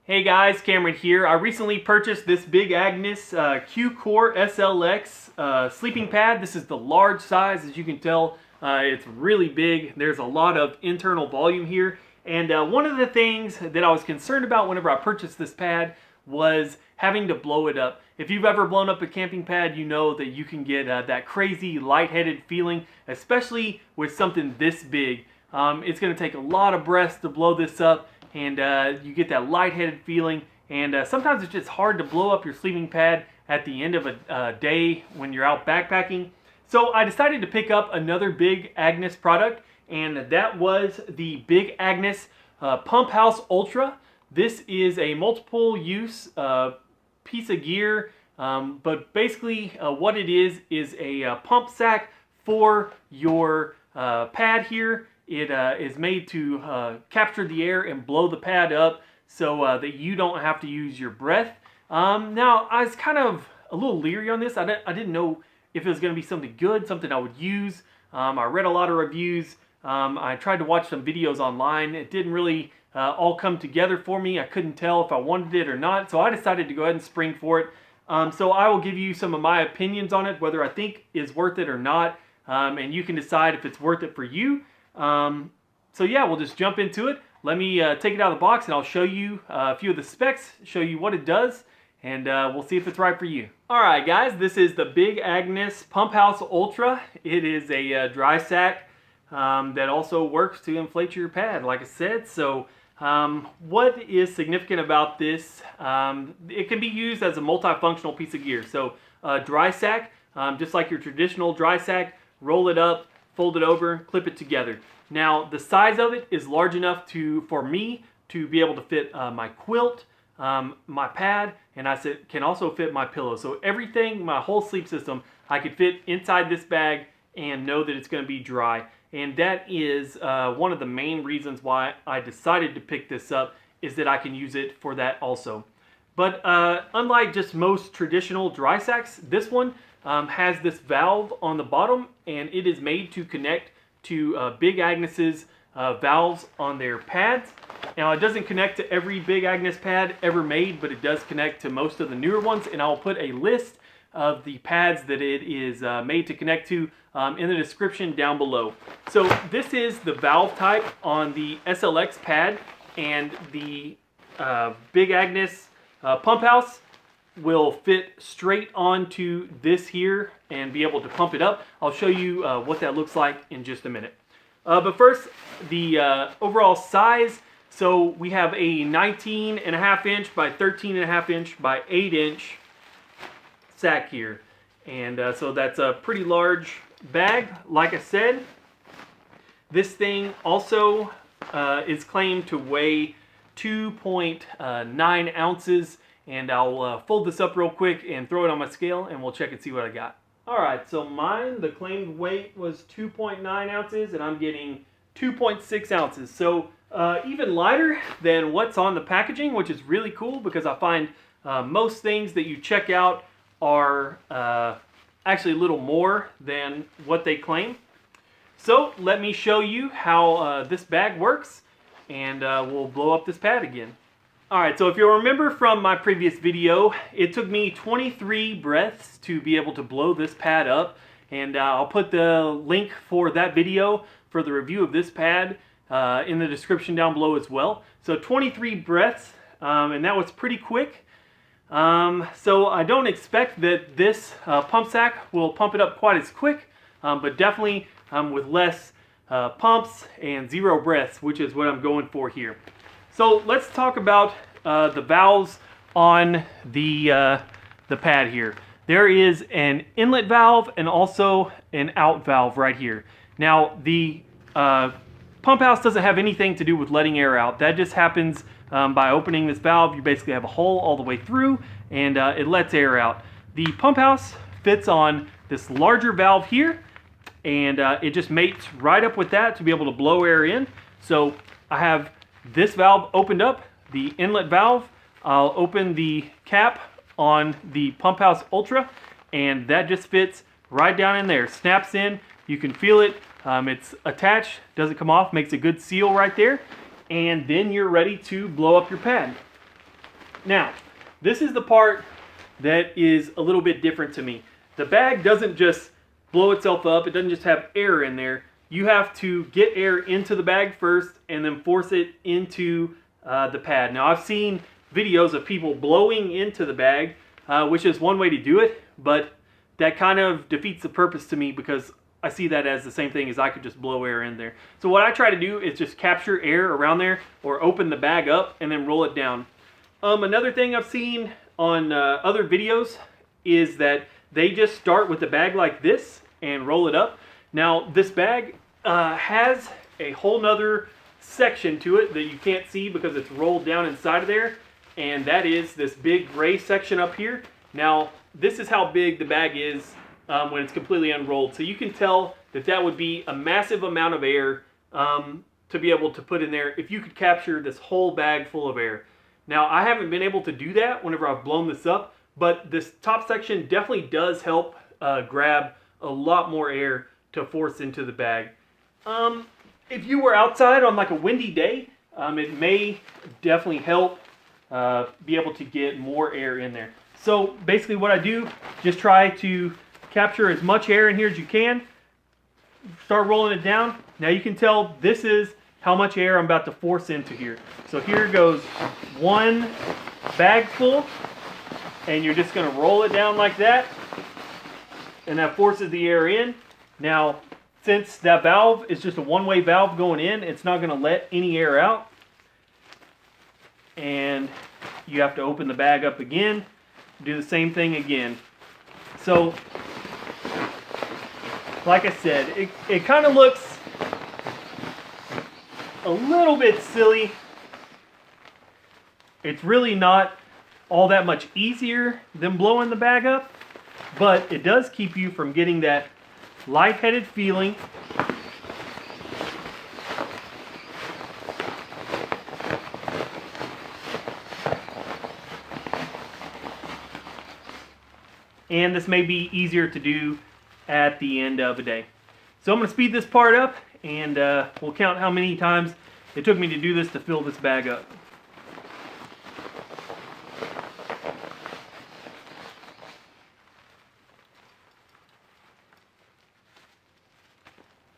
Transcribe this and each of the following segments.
Hey guys, Cameron here. I recently purchased this Big Agnes Q-Core SLX sleeping pad. This is the large size. As you can tell, it's really big. There's a lot of internal volume here. And one of the things that I was concerned about whenever I purchased this pad was having to blow it up. If you've ever blown up a camping pad, you know that you can get that crazy lightheaded feeling, especially with something this big. It's going to take a lot of breaths to blow this up. And you get that lightheaded feeling, and sometimes it's just hard to blow up your sleeping pad at the end of a day when you're out backpacking. So I decided to pick up another Big Agnes product, and that was the Big Agnes Pumphouse Ultra. This is a multiple use piece of gear, but basically what it is a pump sack for your pad here. It is made to capture the air and blow the pad up so that you don't have to use your breath. Now, I was kind of a little leery on this. I didn't know if it was going to be something good, something I would use. I read a lot of reviews. I tried to watch some videos online. It didn't really all come together for me. I couldn't tell if I wanted it or not, so I decided to go ahead and spring for it. So I will give you some of my opinions on it, whether I think it's worth it or not, and you can decide if it's worth it for you. So yeah, we'll just jump into it. Let me take it out of the box and I'll show you a few of the specs, show you what it does, and we'll see if it's right for you. Alright guys, this is the Big Agnes Pumphouse Ultra. It is a dry sack that also works to inflate your pad, like I said. So what is significant about this? It can be used as a multifunctional piece of gear. So dry sack, just like your traditional dry sack, roll it up, fold it over, clip it together. Now the size of it is large enough for me to be able to fit my quilt, my pad, and can also fit my pillow. So everything, my whole sleep system, I could fit inside this bag and know that it's going to be dry. And that is one of the main reasons why I decided to pick this up, is that I can use it for that also. But unlike just most traditional dry sacks, this one has this valve on the bottom, and it is made to connect to Big Agnes's valves on their pads. Now it doesn't connect to every Big Agnes pad ever made, but it does connect to most of the newer ones, and I'll put a list of the pads that it is made to connect to in the description down below. So this is the valve type on the SLX pad, and the Big Agnes Pumphouse will fit straight onto this here and be able to pump it up. I'll show you what that looks like in just a minute. But first, the overall size. So we have a 19.5 inch by 13.5 inch by 8 inch sack here. And so that's a pretty large bag. Like I said, this thing also is claimed to weigh 2.9 ounces. And I'll fold this up real quick and throw it on my scale, and we'll check and see what I got. Alright, so mine, the claimed weight was 2.9 ounces, and I'm getting 2.6 ounces. So even lighter than what's on the packaging, which is really cool, because I find most things that you check out are actually a little more than what they claim. So let me show you how this bag works, and we'll blow up this pad again. Alright, so if you'll remember from my previous video, it took me 23 breaths to be able to blow this pad up, and I'll put the link for that video for the review of this pad in the description down below as well. So 23 breaths, and that was pretty quick. So I don't expect that this pump sack will pump it up quite as quick, but definitely with less pumps and 0 breaths, which is what I'm going for here. So let's talk about the valves on the pad here. There is an inlet valve and also an out valve right here. Now the pump house doesn't have anything to do with letting air out. That just happens by opening this valve. You basically have a hole all the way through, and it lets air out. The pump house fits on this larger valve here, and it just mates right up with that to be able to blow air in. So I have this valve opened up, the inlet valve. I'll open the cap on the Pumphouse Ultra, and that just fits right down in there. Snaps in, you can feel it. It's attached, doesn't come off, makes a good seal right there. And then you're ready to blow up your pad. Now, this is the part that is a little bit different to me. The bag doesn't just blow itself up. It doesn't just have air in there. You have to get air into the bag first and then force it into the pad. Now, I've seen videos of people blowing into the bag, which is one way to do it, but that kind of defeats the purpose to me because I see that as the same thing as I could just blow air in there. So what I try to do is just capture air around there or open the bag up and then roll it down. Another thing I've seen on other videos is that they just start with the bag like this and roll it up. Now this bag has a whole nother section to it that you can't see because it's rolled down inside of there, and that is this big gray section up here. Now this is how big the bag is when it's completely unrolled. So you can tell that that would be a massive amount of air to be able to put in there if you could capture this whole bag full of air. Now I haven't been able to do that whenever I've blown this up, but this top section definitely does help grab a lot more air to force into the bag. If you were outside on like a windy day, it may definitely help be able to get more air in there. So basically what I do, just try to capture as much air in here as you can. Start rolling it down. Now you can tell this is how much air I'm about to force into here. So here goes one bag full, and you're just going to roll it down like that, and that forces the air in. Now, since that valve is just a one-way valve going in, it's not going to let any air out. And you have to open the bag up again, do the same thing again. So, like I said, it kind of looks a little bit silly. It's really not all that much easier than blowing the bag up, but it does keep you from getting that lightheaded feeling. And this may be easier to do at the end of a day. So I'm going to speed this part up, and we'll count how many times it took me to do this to fill this bag up.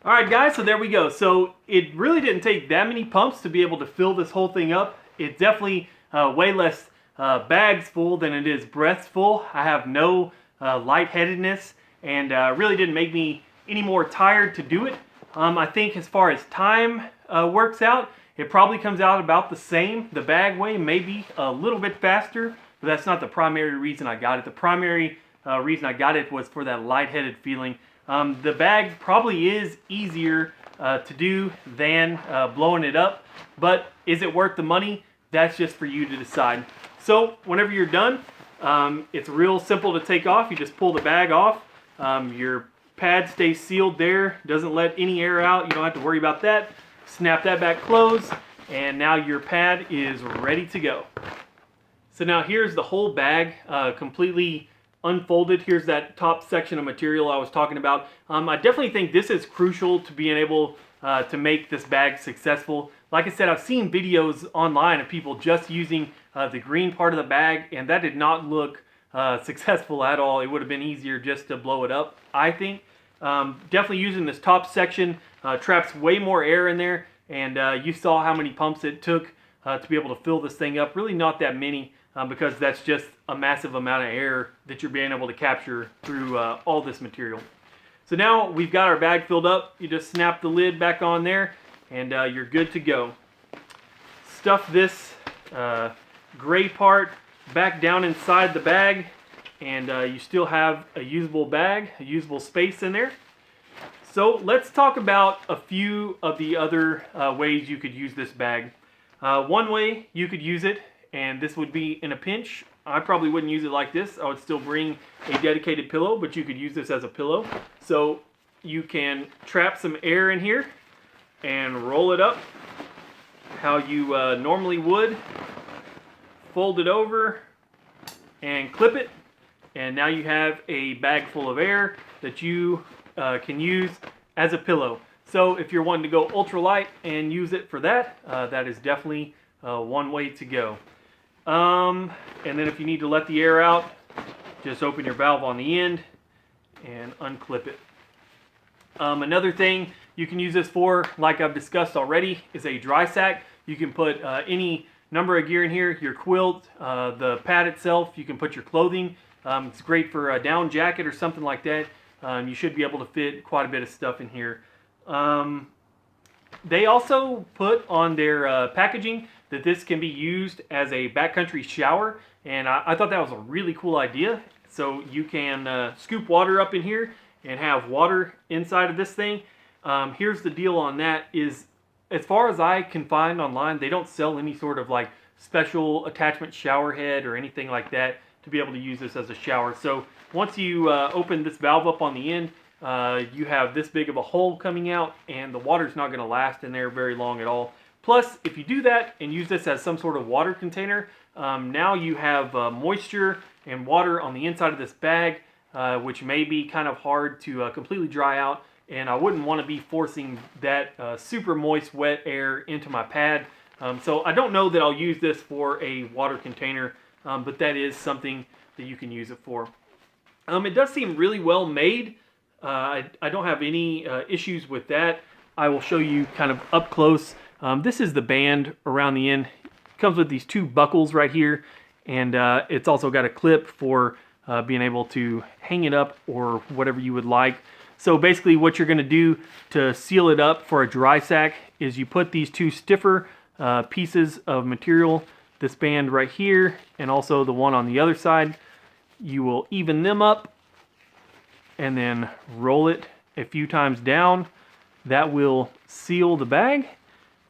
Alright guys, so there we go. So it really didn't take that many pumps to be able to fill this whole thing up. It's definitely way less bags full than it is breaths full. I have no lightheadedness, and really didn't make me any more tired to do it. I think as far as time works out, it probably comes out about the same. The bag weigh may be a little bit faster, but that's not the primary reason I got it. The primary reason I got it was for that lightheaded feeling. The bag probably is easier to do than blowing it up, but is it worth the money? That's just for you to decide. So whenever you're done, it's real simple to take off. You just pull the bag off. Your pad stays sealed there, doesn't let any air out. You don't have to worry about that. Snap that back closed, and now your pad is ready to go. So now here's the whole bag completely unfolded. Here's that top section of material I was talking about. I definitely think this is crucial to being able to make this bag successful. Like I said, I've seen videos online of people just using the green part of the bag, and that did not look successful at all. It would have been easier just to blow it up, I think. Definitely using this top section traps way more air in there, and you saw how many pumps it took to be able to fill this thing up. Really not that many, because that's just a massive amount of air that you're being able to capture through all this material. So now we've got our bag filled up. You just snap the lid back on there, and you're good to go. Stuff this gray part back down inside the bag, and you still have a usable bag, a usable space in there. So let's talk about a few of the other ways you could use this bag. One way you could use it, and this would be in a pinch. I probably wouldn't use it like this. I would still bring a dedicated pillow, but you could use this as a pillow. So you can trap some air in here and roll it up how you normally would. Fold it over and clip it, and now you have a bag full of air that you can use as a pillow. So if you're wanting to go ultralight and use it for that, that is definitely one way to go. And then if you need to let the air out, just open your valve on the end and unclip it. Another thing you can use this for, like I've discussed already, is a dry sack. You can put any number of gear in here, your quilt, the pad itself, you can put your clothing. It's great for a down jacket or something like that. You should be able to fit quite a bit of stuff in here. They also put on their packaging that this can be used as a backcountry shower, and I thought that was a really cool idea. So you can scoop water up in here and have water inside of this thing. Here's the deal on that is, as far as I can find online, they don't sell any sort of like special attachment shower head or anything like that to be able to use this as a shower. So once you open this valve up on the end, you have this big of a hole coming out, and the water's not going to last in there very long at all. Plus, if you do that and use this as some sort of water container, now you have moisture and water on the inside of this bag, which may be kind of hard to completely dry out, and I wouldn't want to be forcing that super moist, wet air into my pad. So I don't know that I'll use this for a water container, but that is something that you can use it for. It does seem really well made. I don't have any issues with that. I will show you kind of up close. This is the band around the end. It comes with these two buckles right here, and it's also got a clip for being able to hang it up or whatever you would like. So basically what you're going to do to seal it up for a dry sack is you put these two stiffer pieces of material, this band right here and also the one on the other side. You will even them up and then roll it a few times down. That will seal the bag.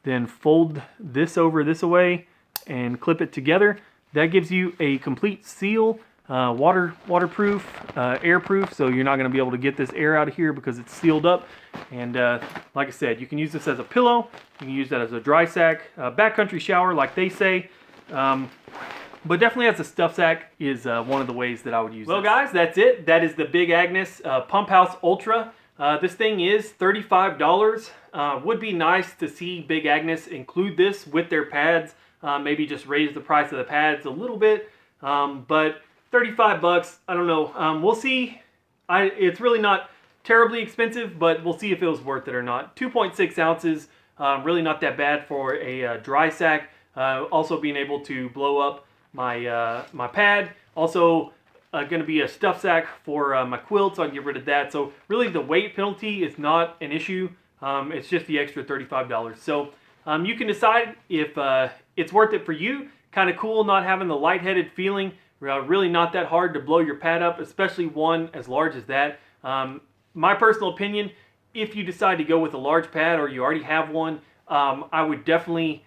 Then fold this over this way and clip it together. That gives you a complete seal, waterproof, airproof, so you're not going to be able to get this air out of here because it's sealed up. And like I said, you can use this as a pillow, you can use that as a dry sack, backcountry shower like they say, but definitely as a stuff sack is one of the ways that I would use it. Well guys, that's it. That is the Big Agnes Pumphouse Ultra. This thing is $35. Would be nice to see Big Agnes include this with their pads, maybe just raise the price of the pads a little bit, but 35 bucks, I don't know. We'll see. It's really not terribly expensive, but we'll see if it was worth it or not. 2.6 ounces, really not that bad for a dry sack. Also being able to blow up my my pad. Also going to be a stuff sack for my quilt, so I can get rid of that. So really the weight penalty is not an issue. It's just the extra $35. So you can decide if it's worth it for you. Kind of cool not having the lightheaded feeling. Really not that hard to blow your pad up, especially one as large as that. My personal opinion, if you decide to go with a large pad or you already have one, I would definitely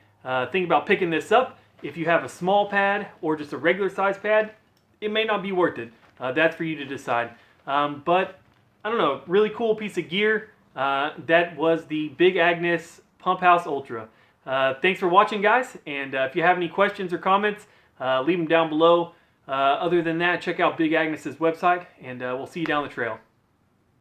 think about picking this up. If you have a small pad or just a regular size pad, it may not be worth it. That's for you to decide. But I don't know, really cool piece of gear. That was the Big Agnes Pumphouse Ultra. Thanks for watching, guys, and if you have any questions or comments, leave them down below. Other than that, check out Big Agnes's website, and we'll see you down the trail.